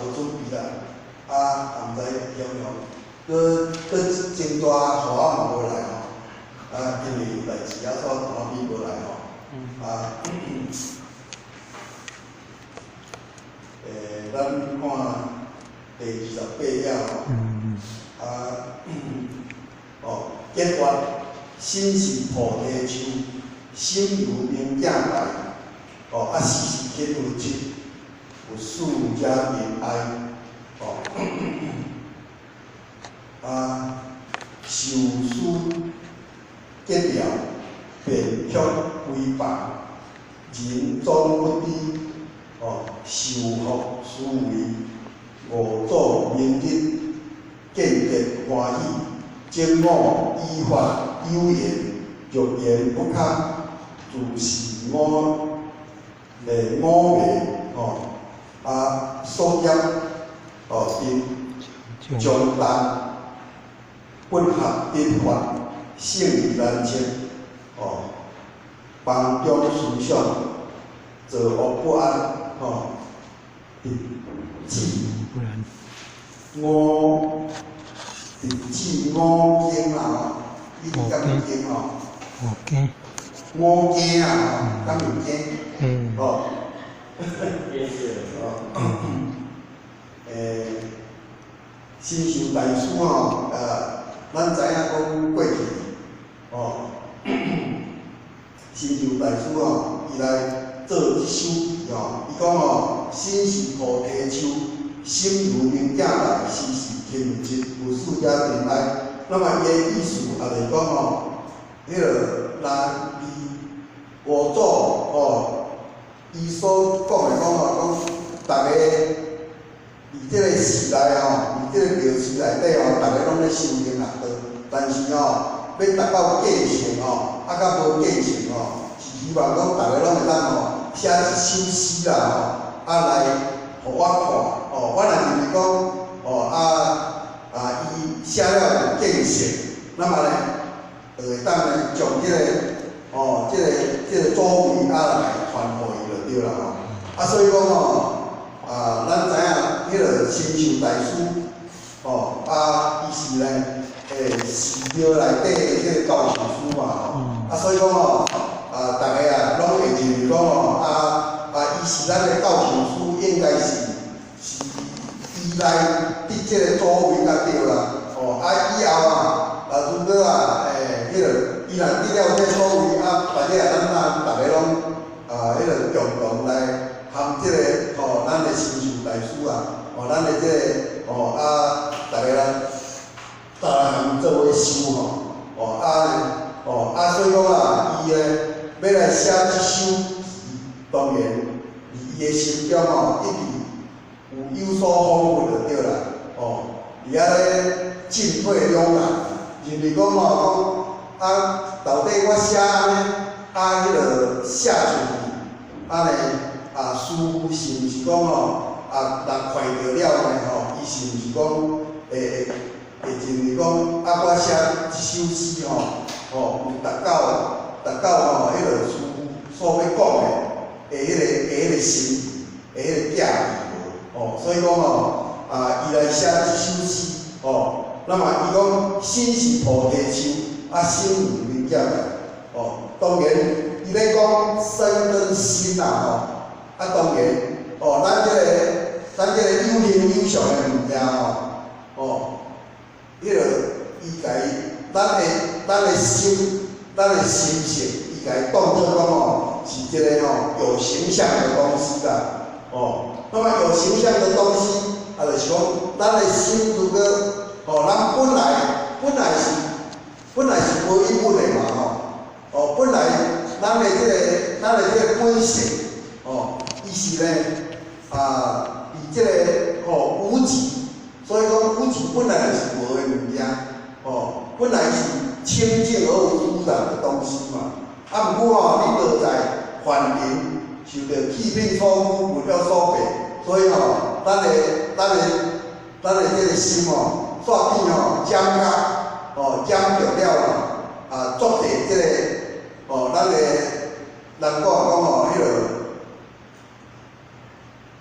无准备啦，啊，毋知形容，搁真大雨嘛无来吼，因为有代志所后面无来吼，咱看第28页结缘心是菩提树，心如明镜台，时时皆有七，有四者明爱，受书结了，便却为别，人总不知，受福思维，五祖明日，见结欢喜。精我依法有言，欲言不堪，自是我昧，所业并将担，不合因法，性以难测，房中思想，坐卧不安，第五经啦，你敢有经吼？五经啊，敢有经？新秀大师吼，咱知影讲过去，新秀大师吼，伊来做一首词吼，伊讲吼，心是菩提树，心如明镜台，时时天有七，有四者明爱。那么伊的意思也就是讲吼，迄个咱五祖伊所讲的讲吼，讲逐个伫即个时代吼，伫即个庙寺内底吼，逐个拢咧修行学道，但是吼，要达到继承吼，甲无继承吼，是希望讲逐个拢会当吼写一首诗啦吼，来互我看我若认为讲伊写了有建设，那么呢，会当呢将即个即个祖位来传互伊就对啦吼。所以讲吼，咱知影迄个新秀大师，伊是呢，寺庙内底的迄个教授师嘛吼。所以讲吼，大家拢会认为讲吼，伊是咱的教授师，应该是依赖伫即个祖位较对啦。以后如果迄个伊若得了这所谓大家咱大家拢迄个共同来含即个咱的新秀大师咱的即个大家含做伙修所以讲伊要来写一首词，当然伊的心中一直有所丰富就对啦，而咧进退两难，认为讲到底我写迄个写出去，师傅是毋是讲人看到了呢？伊是毋是讲会认为讲我写一首诗有达到迄个师傅所要讲的迄个心意，迄个价值所以讲伊来写一首诗那么伊讲心是菩提树，心如明镜台。当然，伊咧讲身跟心当然咱即个有形有相的物件迄个伊家咱的心性，伊家当作讲是一个有形象的东西啦。那么有形象的东西，就是讲咱的心如果咱本来是无一物的嘛本来咱的这个本性伊是呢以这个无极，所以讲无极本来就是无的物件本来是清净而无污染的东西嘛。不过你落在环境受到气品所污，物了所蔽，所以咱的这个心煞变giảm弱了作者这个咱讲迄个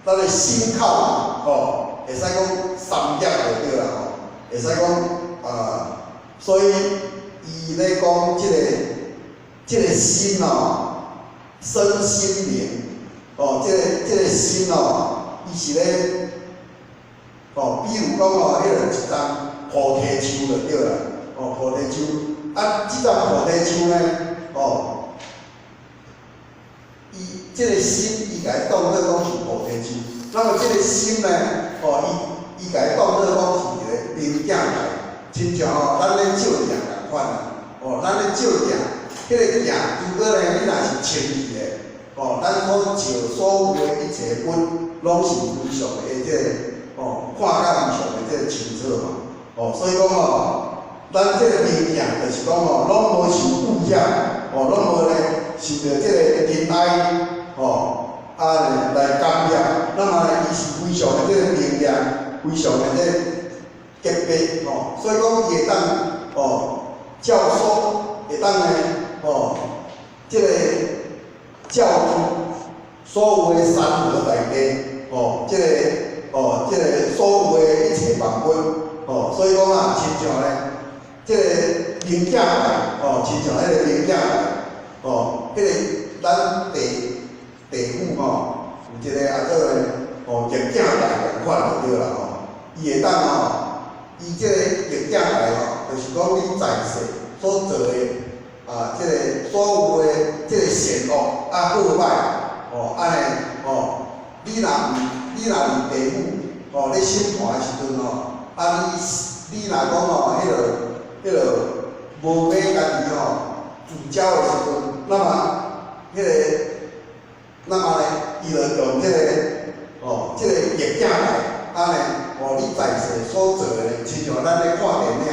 咱的心口会使讲三业就对啦会使讲所以伊咧讲即个心身心灵即个心伊是咧比如讲迄个一丛菩提树就对啦菩提树即丛菩提树呢伊即个心伊甲伊当做讲是菩提树，那么即个心呢伊甲伊当做讲是一个明镜台，亲像咱咧照镜共款咱咧照镜，迄个镜如果呢你若是清气的咱所照所有的一切本，拢是非常的即个看甲非常的即个清楚嘛所以讲咱即个明镜就是讲拢无受污染拢无咧受到即个尘埃来感染，那么伊是非常的即个明亮，非常的即洁白所以讲伊会当照所会当呢即个照出所有的山河内底即个所有的一切万物所以讲亲像咧即个明镜台亲像迄个明镜台迄个咱地府有一个做咧液镜台共款就对啦伊会当伊即个液镜台就是讲你在世所做的即个所有的即个善恶好歹安尼你若伫地府咧审判的时阵你若讲迄落无买家己自招的时阵，那么伊就用即个液镜台你在世所做的，亲像咱咧看电影咧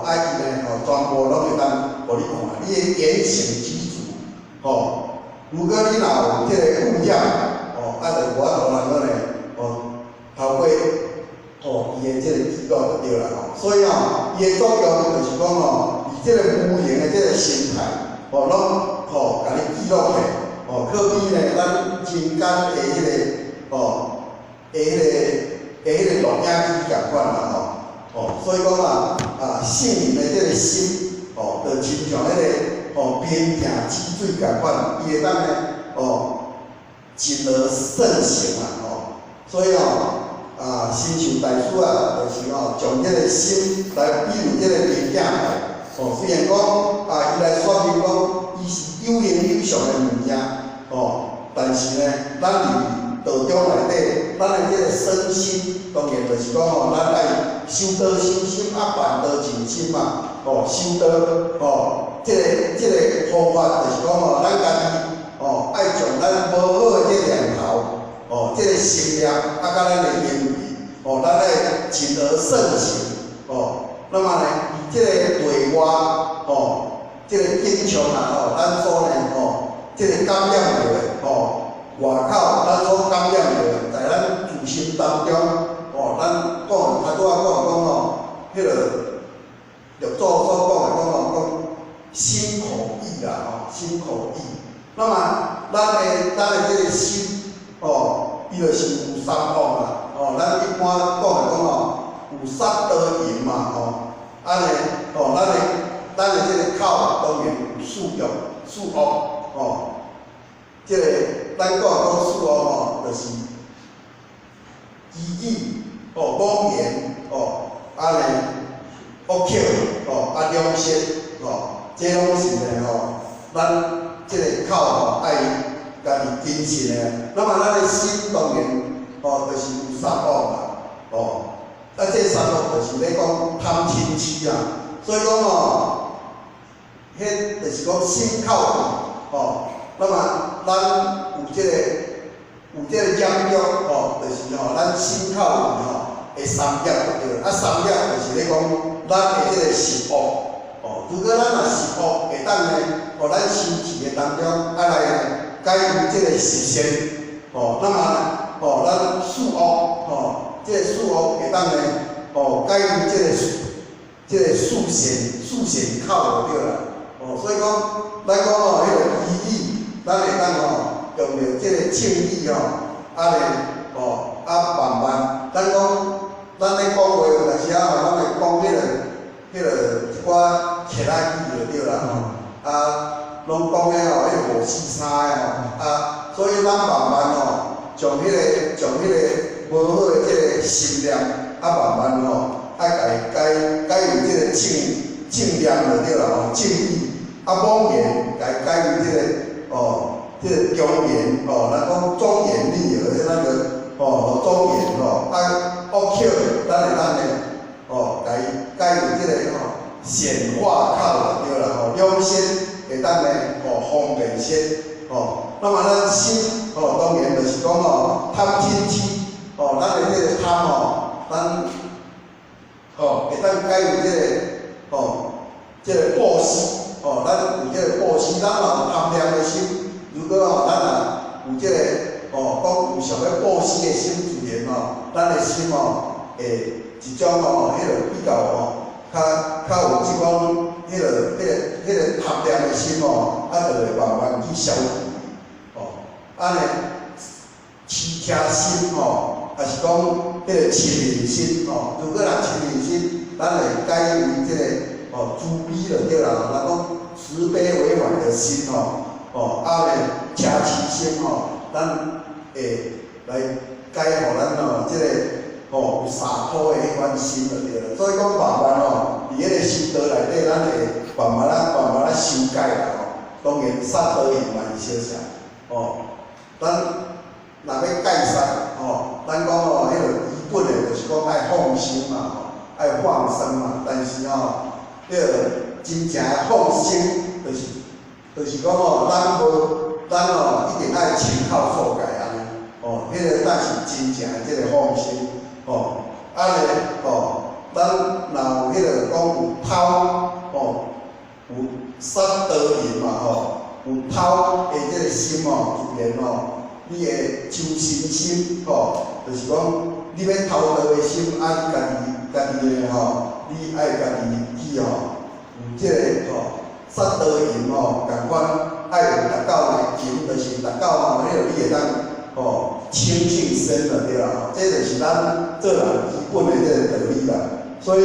伊咧全部拢会当互你看，你的言行举止如果你若有即个污染就无法度能够咧透过伊的即个记录就对啦所以伊的作用就是讲以即个无形的即个心态拢甲你记录起可比咧咱人间的迄个录影机共款啦所以讲圣人的即个心就亲像迄个边境之水共款，伊会当咧进而圣行所以新秀大师就是将即个心来比喻即个明镜台虽然讲伊来说明讲伊是有形有相的物件但是呢咱伫道中内底咱的即个身心当然就是讲咱爱修道修心办道静心嘛修道即个方法就是讲咱家己爱将咱无好的即个念头即个心念甲咱的言语咱爱进而圣行那么呢以即个对外即个经常咱所呢即个感染着的外口咱所感染着的，在咱自心当中咱讲拄仔讲迄个六祖所讲的讲心口意啦心口意，那么咱的即个心伊就是有三方啦咱一般讲有三多淫嘛安尼咱的即个口当然有四欲四恶即个咱讲四恶就是言语妄言安尼恶口良舌这拢是呢咱即个口爱家己谨慎的。那么咱的心当然就是有三恶嘛这三恶就是咧讲贪嗔痴所以讲迄就是讲心口那么咱有即个养育就是咱心口的三业就对三业就是咧讲咱的即个食恶如果咱若食恶会当呢咱修持的当中来改变即个习性那么咱四恶即个四恶会当呢改变即个四善口就对啦所以讲咱讲迄个语咱会当用着即个正义安尼慢慢，咱咧讲话有阵时啊，咱会讲迄个一寡客仔语就对啦吼，拢讲咧吼，迄个五四三诶吼，所以咱慢慢吼，将迄个无好诶即个心念，慢慢吼，甲伊改为即个正念就对啦吼，正义，妄言甲伊改为即个即个庄严咱讲庄严力而那个庄严恶口咱会甲伊改为即个显化口就对啦两先会当咧方便些那么咱心当然就是讲贪嗔痴咱的即个贪咱会当改为即个布施咱有即个布施，咱若有贪念的心。如果咱有即个讲有想要布施的心自然咱的心会一种迄个比较较有即种迄个贪念的心就会慢慢去消除安尼持听心也是讲迄个亲民心如果若亲民心，咱会改为即个慈悲就对啦，咱讲慈悲为怀的心车痴心咱会来解互咱即个有洒脱的迄款心就对了。所以讲慢慢伫迄个修道内底，咱会慢慢修改啦当然杀道行嘛是小咱若要改善咱讲迄个基本的就是讲爱放心嘛爱放生嘛，但是迄个真正的放心就是讲咱一定爱勤靠受改安尼迄个才是真正的即个放心安尼咱若有迄个讲有偷有杀盗淫嘛有偷的即个心自然你的修心心就是讲你要偷盗的心你家己的你爱家己去有即个杀盗淫共款。爱有达到的情，就是达到迄个你会当清净身了对啦，这就是咱做人基本的这个道理啦。所以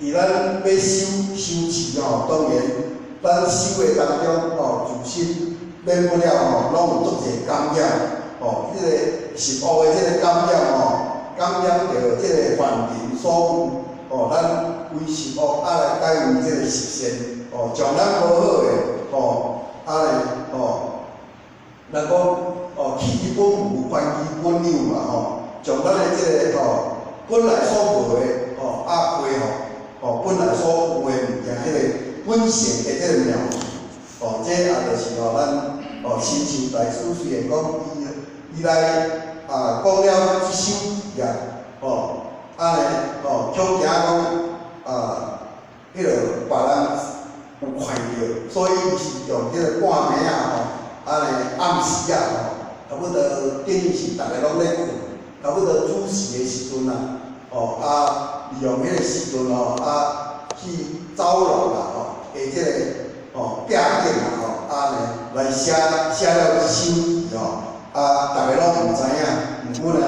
伫咱要修持当然咱修的当中自身免不了拢有足侪感染即个食恶的即个感染着即个环境所有咱为食恶来改为即个食善。将咱无好的咱讲弃本无还其本有嘛将咱的即个本来所无的恢复本来所有的物件，迄个本性的即个妙处这也就是咱亲像大师虽然讲伊来讲了即首义安尼强行讲迄个别人。有看到，所以伊是用即个半暝安尼暗时差不多等于是逐个拢咧困，差不多子时的时阵利用迄个时阵去招摇下即个摒境安尼来写了即首诗逐个拢毋知影，毋过呢。